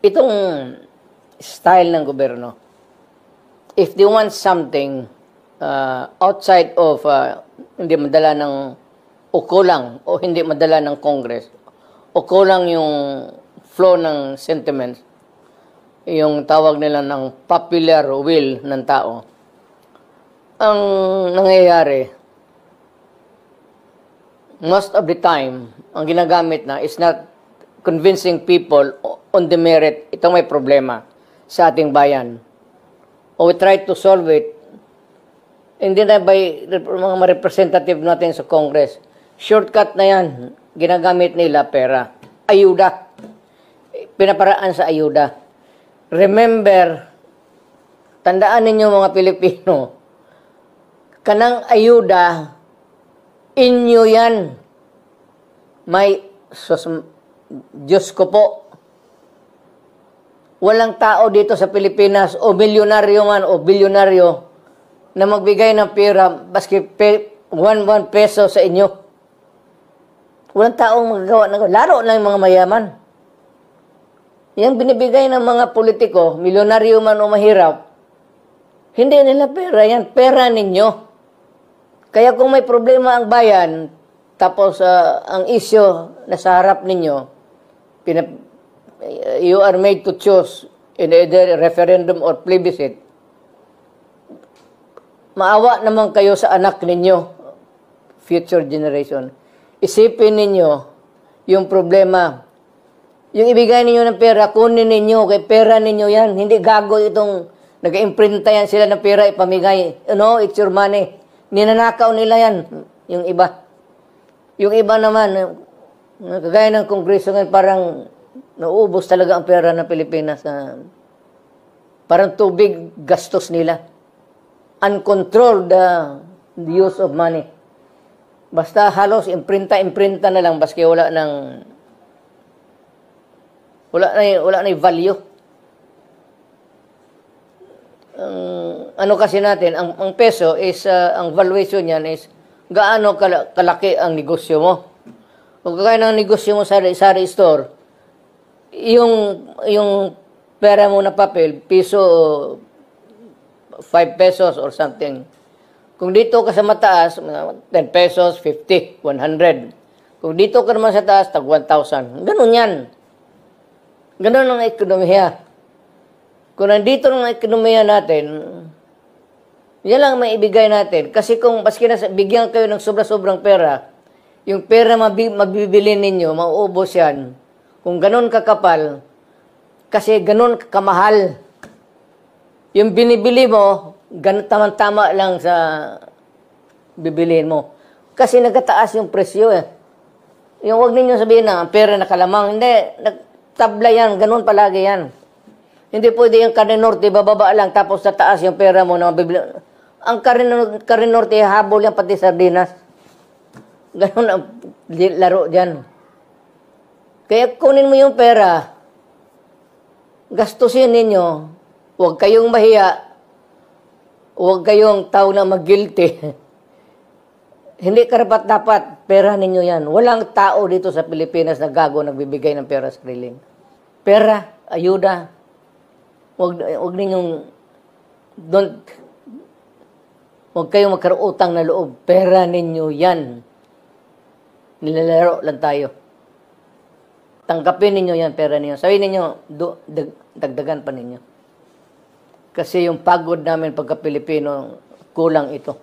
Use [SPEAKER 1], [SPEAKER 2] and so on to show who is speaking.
[SPEAKER 1] itong style ng gobyerno, if they want something outside of hindi madala ng o kulang o hindi madala ng Congress o kulang yung flow ng sentiments, yung tawag nila ng popular will ng tao, ang nangyayari most of the time, ang ginagamit na is not convincing people on the merit, itong may problema sa ating bayan. O we try to solve it, hindi na by mga representative natin sa Congress. Shortcut na yan, ginagamit nila pera. Ayuda. Pinaparaan sa ayuda. Remember, tandaan ninyo mga Pilipino, kanang ayuda, inyo yan. May, Diyos ko po, walang tao dito sa Pilipinas o milyonaryo man o bilyonaryo na magbigay ng pera baski 1 peso sa inyo. Walang taong magagawa ng laro na yung mga mayaman. Yung binibigay ng mga politiko, milyonaryo man o mahirap, hindi nila pera yan, pera ninyo. Kaya kung may problema ang bayan, tapos ang issue na sa harap ninyo, you are made to choose in either referendum or plebiscite, maawa naman kayo sa anak ninyo, future generation. Isipin ninyo yung problema. Yung ibigay ninyo ng pera, kunin ninyo, kay pera ninyo yan. Hindi gago itong nag-imprinta yan sila ng pera, ipamigay. No, it's your money. Ninanakaw nila yan, yung iba. Yung iba naman, kagaya ng Kongreso ngayon, parang nauubos talaga ang pera ng Pilipinas. Parang tubig gastos nila. Uncontrolled the use of money. Basta halos imprinta na lang, baski wala na yung value. Ano kasi natin, ang peso is, ang valuation niyan is, gaano kalaki ang negosyo mo. Kung kagaya ng negosyo mo sa sari store, yung pera mo na papel, piso, 5 pesos or something. Kung dito ka sa mataas, 10 pesos, 50, 100. Kung dito ka naman sa taas, tag 1,000. Ganun yan. Ganun ang ekonomiya. Kung nandito ng ekonomiya natin, yan lang may ibigay natin. Kasi kung baski na bigyan kayo ng sobra-sobrang pera, yung pera mabibili ninyo, mauubos yan. Kung ganun kakapal, kasi ganun kamahal. Yung binibili mo, ganun tama-tama lang sa bibilihin mo. Kasi nagkataas yung presyo eh. Yung huwag ninyo sabihin na, ang pera nakalamang. Hindi, nagtabla yan, ganun palagi yan. Hindi pwede yung Carne Norte, bababa lang, tapos tataas yung pera mo na mabibili. Ang Carne Norte, habol yan pati sardinas. Ganun ang laro dyan. Kaya kunin mo yung pera, gastusin ninyo, huwag kayong mahiya, huwag kayong tao na mag-guilty. Hindi karapat-dapat, pera ninyo yan. Walang tao dito sa Pilipinas na gago nagbibigay ng pera sa sariling. Pera, ayuda. Huwag ninyong, huwag kayong magkaroon utang na loob. Pera ninyo yan. Nilalaro lang tayo. Tanggapin ninyo yan, pera ninyo. Sabihin ninyo, dagdagan pa ninyo. Kasi yung pagod namin pagka-Pilipino, kulang ito.